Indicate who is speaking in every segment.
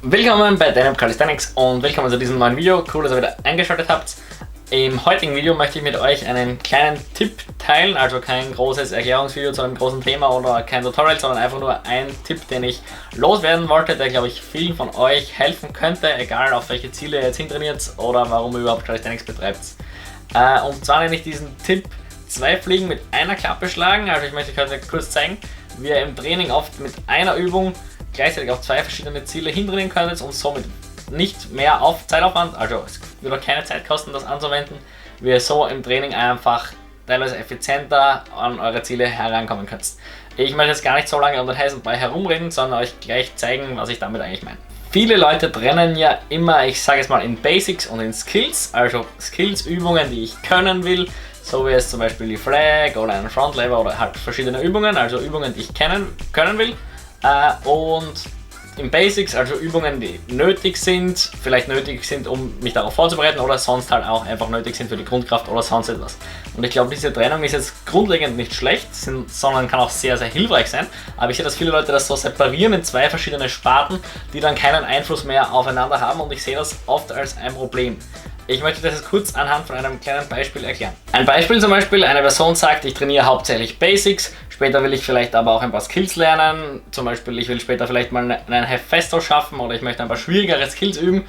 Speaker 1: Willkommen bei Dynamp Calisthenics und willkommen zu diesem neuen Video. Cool, dass ihr wieder eingeschaltet habt. Im heutigen Video möchte ich mit euch einen kleinen Tipp teilen, also kein großes Erklärungsvideo zu einem großen Thema oder kein Tutorial, sondern einfach nur ein Tipp, den ich loswerden wollte, der glaube ich vielen von euch helfen könnte, egal auf welche Ziele ihr jetzt hintrainiert oder warum ihr überhaupt Calisthenics betreibt. Und zwar nenne ich diesen Tipp 2 Fliegen mit einer Klappe schlagen. Also ich möchte euch kurz zeigen, wie ihr im Training oft mit einer Übung gleichzeitig auf zwei verschiedene Ziele hintrainieren könnt und somit nicht mehr auf Zeitaufwand, also es wird auch keine Zeit kosten, das anzuwenden, wie ihr so im Training einfach teilweise effizienter an eure Ziele herankommen könnt. Ich möchte jetzt gar nicht so lange um den heißen Brei herumreden, sondern euch gleich zeigen, was ich damit eigentlich meine. Viele Leute trennen ja immer, ich sage es mal, in Basics und in Skills, also Skills-Übungen, die ich können will, so wie es zum Beispiel die Flag oder ein Front Lever oder halt verschiedene Übungen, also Übungen, die ich können will. Und im Basics, also Übungen, die nötig sind, vielleicht nötig sind, um mich darauf vorzubereiten oder sonst halt auch einfach nötig sind für die Grundkraft oder sonst etwas. Und ich glaube, diese Trennung ist jetzt grundlegend nicht schlecht, sondern kann auch sehr, sehr hilfreich sein. Aber ich sehe, dass viele Leute das so separieren in zwei verschiedene Sparten, die dann keinen Einfluss mehr aufeinander haben und ich sehe das oft als ein Problem. Ich möchte das jetzt kurz anhand von einem kleinen Beispiel erklären. Ein Beispiel zum Beispiel, eine Person sagt, ich trainiere hauptsächlich Basics, später will ich vielleicht aber auch ein paar Skills lernen, zum Beispiel ich will später vielleicht mal einen Hefesto schaffen oder ich möchte ein paar schwierigere Skills üben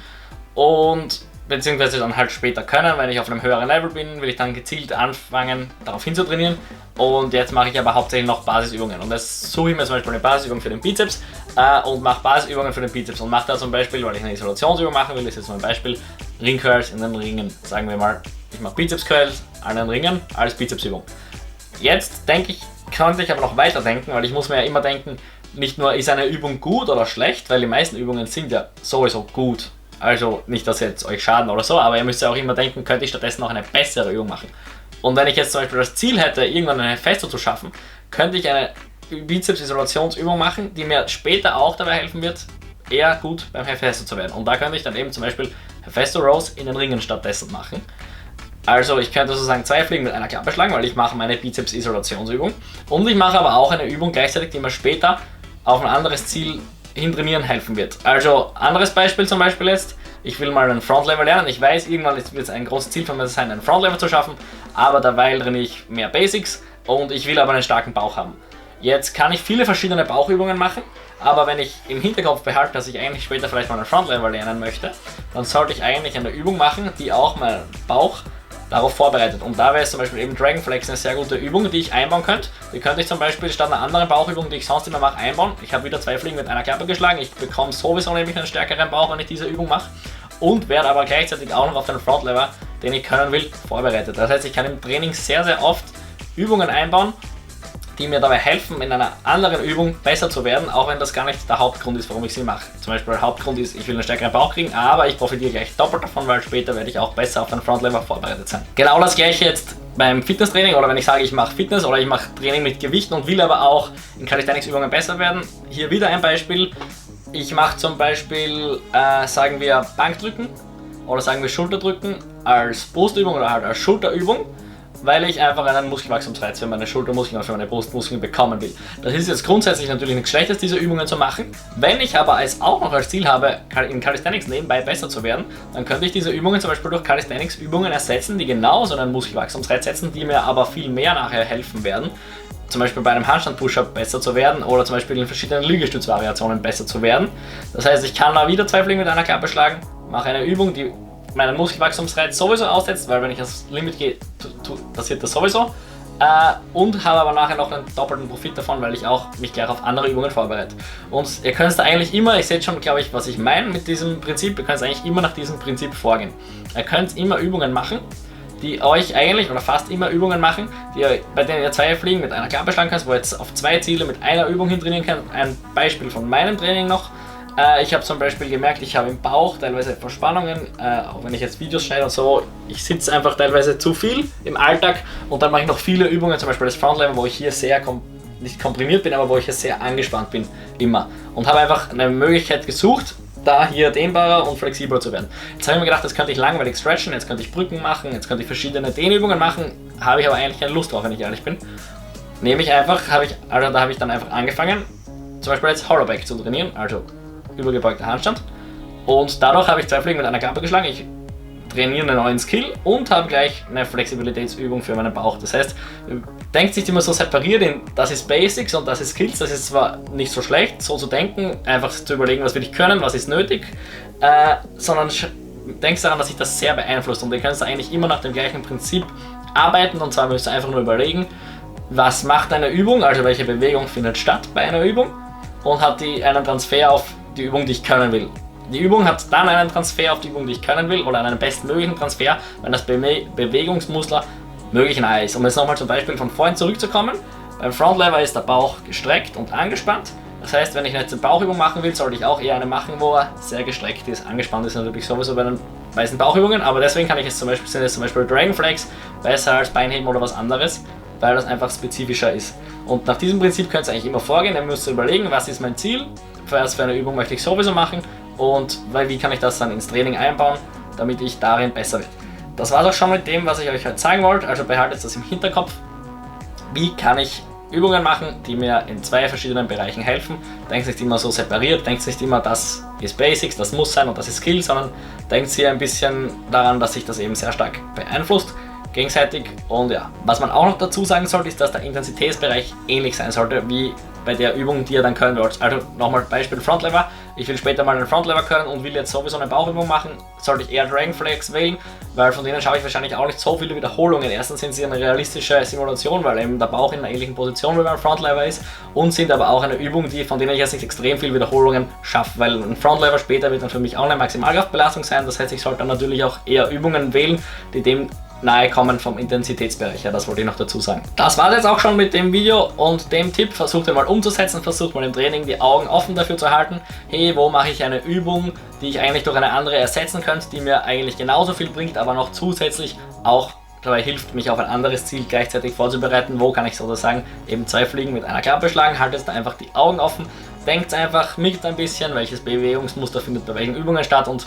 Speaker 1: und beziehungsweise dann halt später können, wenn ich auf einem höheren Level bin, will ich dann gezielt anfangen, darauf hinzutrainieren und jetzt mache ich aber hauptsächlich noch Basisübungen und das suche ich mir zum Beispiel eine Basisübung für den Bizeps und mache Basisübungen für den Bizeps und mache da zum Beispiel, weil ich eine Isolationsübung machen will, ist jetzt mal ein Beispiel, Ring-Curls in den Ringen, sagen wir mal, ich mache Bizeps-Curls an den Ringen als Bizepsübung. Jetzt denke ich, könnte ich aber noch weiter denken, weil ich muss mir ja immer denken, nicht nur ist eine Übung gut oder schlecht, weil die meisten Übungen sind ja sowieso gut. Also nicht, dass jetzt euch schaden oder so, aber ihr müsst ja auch immer denken, könnte ich stattdessen noch eine bessere Übung machen. Und wenn ich jetzt zum Beispiel das Ziel hätte, irgendwann eine Hefesto zu schaffen, könnte ich eine Bizeps-Isolationsübung machen, die mir später auch dabei helfen wird, eher gut beim Hefesto zu werden. Und da könnte ich dann eben zum Beispiel Hefesto Rows in den Ringen stattdessen machen. Also ich könnte sozusagen 2 Fliegen mit einer Klappe schlagen, weil ich mache meine Bizeps-Isolationsübung. Und ich mache aber auch eine Übung gleichzeitig, die mir später auf ein anderes Ziel hintrainieren helfen wird. Also anderes Beispiel zum Beispiel jetzt, ich will mal einen Front Lever lernen. Ich weiß, irgendwann wird es ein großes Ziel von mir sein, einen Front Lever zu schaffen, aber dabei trainiere ich mehr Basics und ich will aber einen starken Bauch haben. Jetzt kann ich viele verschiedene Bauchübungen machen, aber wenn ich im Hinterkopf behalte, dass ich eigentlich später vielleicht mal einen Front Lever lernen möchte, dann sollte ich eigentlich eine Übung machen, die auch meinen Bauch darauf vorbereitet. Und da wäre es zum Beispiel eben Dragon Flex eine sehr gute Übung, die ich einbauen könnte. Die könnte ich zum Beispiel statt einer anderen Bauchübung, die ich sonst immer mache, einbauen. Ich habe wieder 2 Fliegen mit einer Klappe geschlagen. Ich bekomme sowieso nämlich einen stärkeren Bauch, wenn ich diese Übung mache. Und werde aber gleichzeitig auch noch auf den Front Lever, den ich können will, vorbereitet. Das heißt, ich kann im Training sehr, sehr oft Übungen einbauen, die mir dabei helfen, in einer anderen Übung besser zu werden, auch wenn das gar nicht der Hauptgrund ist, warum ich sie mache. Zum Beispiel der Hauptgrund ist, ich will einen stärkeren Bauch kriegen, aber ich profitiere gleich doppelt davon, weil später werde ich auch besser auf den Frontlever vorbereitet sein. Genau das gleiche jetzt beim Fitnesstraining oder wenn ich sage, ich mache Fitness oder ich mache Training mit Gewichten und will aber auch in Calisthenics-Übungen besser werden. Hier wieder ein Beispiel. Ich mache zum Beispiel, sagen wir Bankdrücken oder sagen wir Schulterdrücken als Brustübung oder halt als Schulterübung, weil ich einfach einen Muskelwachstumsreiz für meine Schultermuskeln oder für meine Brustmuskeln bekommen will. Das ist jetzt grundsätzlich natürlich nichts Schlechtes, diese Übungen zu machen. Wenn ich aber auch noch als Ziel habe, in Calisthenics nebenbei besser zu werden, dann könnte ich diese Übungen zum Beispiel durch Calisthenics-Übungen ersetzen, die genauso einen Muskelwachstumsreiz setzen, die mir aber viel mehr nachher helfen werden. Zum Beispiel bei einem Handstand-Push-Up besser zu werden oder zum Beispiel in verschiedenen Liegestützvariationen besser zu werden. Das heißt, ich kann da wieder 2 Fliegen mit einer Klappe schlagen, mache eine Übung, die meinen Muskelwachstumsreiz sowieso aussetzt, weil wenn ich ans Limit gehe, passiert das sowieso. Und habe aber nachher noch einen doppelten Profit davon, weil ich auch mich gleich auf andere Übungen vorbereite. Und ihr könnt es da eigentlich immer, ich seht schon, glaube ich, was ich meine mit diesem Prinzip, ihr könnt es eigentlich immer nach diesem Prinzip vorgehen. Ihr könnt immer Übungen machen, die euch eigentlich, oder fast immer Übungen machen, bei denen ihr 2 Fliegen mit einer Klappe schlagen könnt, wo ihr jetzt auf 2 Ziele mit einer Übung hintrainieren könnt. Ein Beispiel von meinem Training noch. Ich habe zum Beispiel gemerkt, ich habe im Bauch teilweise Verspannungen, auch wenn ich jetzt Videos schneide und so, ich sitze einfach teilweise zu viel im Alltag und dann mache ich noch viele Übungen, zum Beispiel das Front Lever, wo ich hier sehr, nicht komprimiert bin, aber wo ich hier sehr angespannt bin, immer. Und habe einfach eine Möglichkeit gesucht, da hier dehnbarer und flexibler zu werden. Jetzt habe ich mir gedacht, das könnte ich langweilig stretchen, jetzt könnte ich Brücken machen, jetzt könnte ich verschiedene Dehnübungen machen, habe ich aber eigentlich keine Lust drauf, wenn ich ehrlich bin. Da habe ich dann einfach angefangen, zum Beispiel jetzt Hollowback zu trainieren, also übergebeugter Handstand. Und dadurch habe ich 2 Fliegen mit einer Klappe geschlagen. Ich trainiere einen neuen Skill und habe gleich eine Flexibilitätsübung für meinen Bauch. Das heißt, denkt nicht immer so separiert in, das ist Basics und das ist Skills. Das ist zwar nicht so schlecht, so zu denken, einfach zu überlegen, was will ich können, was ist nötig, sondern denkt daran, dass sich das sehr beeinflusst und ihr könnt eigentlich immer nach dem gleichen Prinzip arbeiten, und zwar müsst ihr einfach nur überlegen, was macht eine Übung, also welche Bewegung findet statt bei einer Übung und hat die einen Transfer auf die Übung, die ich können will. Die Übung hat dann einen Transfer auf die Übung, die ich können will, oder einen bestmöglichen Transfer, wenn das Bewegungsmuster möglich nahe ist. Um jetzt nochmal zum Beispiel von vorhin zurückzukommen, beim Front Lever ist der Bauch gestreckt und angespannt. Das heißt, wenn ich jetzt eine Bauchübung machen will, sollte ich auch eher eine machen, wo er sehr gestreckt ist. Angespannt ist natürlich sowieso bei den meisten Bauchübungen, aber deswegen kann ich es sind jetzt zum Beispiel Dragon Flex besser als Beinheben oder was anderes, weil das einfach spezifischer ist. Und nach diesem Prinzip könnt ihr eigentlich immer vorgehen. Ihr müsst überlegen, was ist mein Ziel, für eine Übung möchte ich sowieso machen und wie kann ich das dann ins Training einbauen, damit ich darin besser werde. Das war es auch schon mit dem, was ich euch heute zeigen wollte, also behaltet das im Hinterkopf. Wie kann ich Übungen machen, die mir in 2 verschiedenen Bereichen helfen. Denkt nicht immer so separiert, denkt nicht immer, das ist Basics, das muss sein und das ist Skill, sondern denkt hier ein bisschen daran, dass sich das eben sehr stark beeinflusst gegenseitig. Und ja, was man auch noch dazu sagen sollte, ist, dass der Intensitätsbereich ähnlich sein sollte wie bei der Übung, die ihr dann können wollt. Also nochmal Beispiel Front Lever. Ich will später mal einen Front Lever können und will jetzt sowieso eine Bauchübung machen, sollte ich eher Dragon Flex wählen, weil von denen schaue ich wahrscheinlich auch nicht so viele Wiederholungen. Erstens sind sie eine realistische Simulation, weil eben der Bauch in einer ähnlichen Position wie beim Front Lever ist, und sind aber auch eine Übung, von denen ich jetzt nicht extrem viele Wiederholungen schaffe, weil ein Front Lever später wird dann für mich auch eine Maximalkraftbelastung sein. Das heißt, ich sollte dann natürlich auch eher Übungen wählen, die dem nahe kommen vom Intensitätsbereich. Ja, das wollte ich noch dazu sagen. Das war es jetzt auch schon mit dem Video und dem Tipp. Versucht ihr mal umzusetzen, versucht mal im Training die Augen offen dafür zu halten. Hey, wo mache ich eine Übung, die ich eigentlich durch eine andere ersetzen könnte, die mir eigentlich genauso viel bringt, aber noch zusätzlich auch dabei hilft, mich auf ein anderes Ziel gleichzeitig vorzubereiten. Wo kann ich sozusagen eben 2 Fliegen mit einer Klappe schlagen? Haltet da einfach die Augen offen. Denkt einfach, mixt ein bisschen, welches Bewegungsmuster findet bei welchen Übungen statt und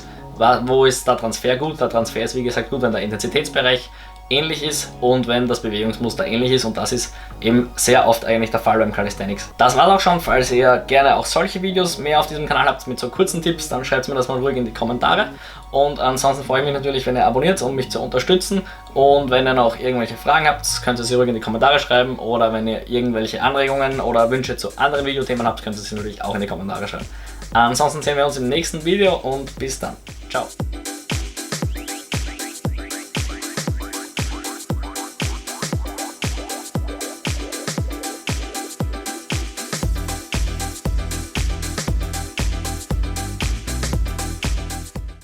Speaker 1: wo ist der Transfer gut. Der Transfer ist wie gesagt gut, wenn der Intensitätsbereich ähnlich ist und wenn das Bewegungsmuster ähnlich ist, und das ist eben sehr oft eigentlich der Fall beim Calisthenics. Das war auch schon. Falls ihr gerne auch solche Videos mehr auf diesem Kanal habt mit so kurzen Tipps, dann schreibt mir das mal ruhig in die Kommentare, und ansonsten freue ich mich natürlich, wenn ihr abonniert, um mich zu unterstützen, und wenn ihr noch irgendwelche Fragen habt, könnt ihr sie ruhig in die Kommentare schreiben, oder wenn ihr irgendwelche Anregungen oder Wünsche zu anderen Videothemen habt, könnt ihr sie natürlich auch in die Kommentare schreiben. Ansonsten sehen wir uns im nächsten Video und bis dann. Ciao.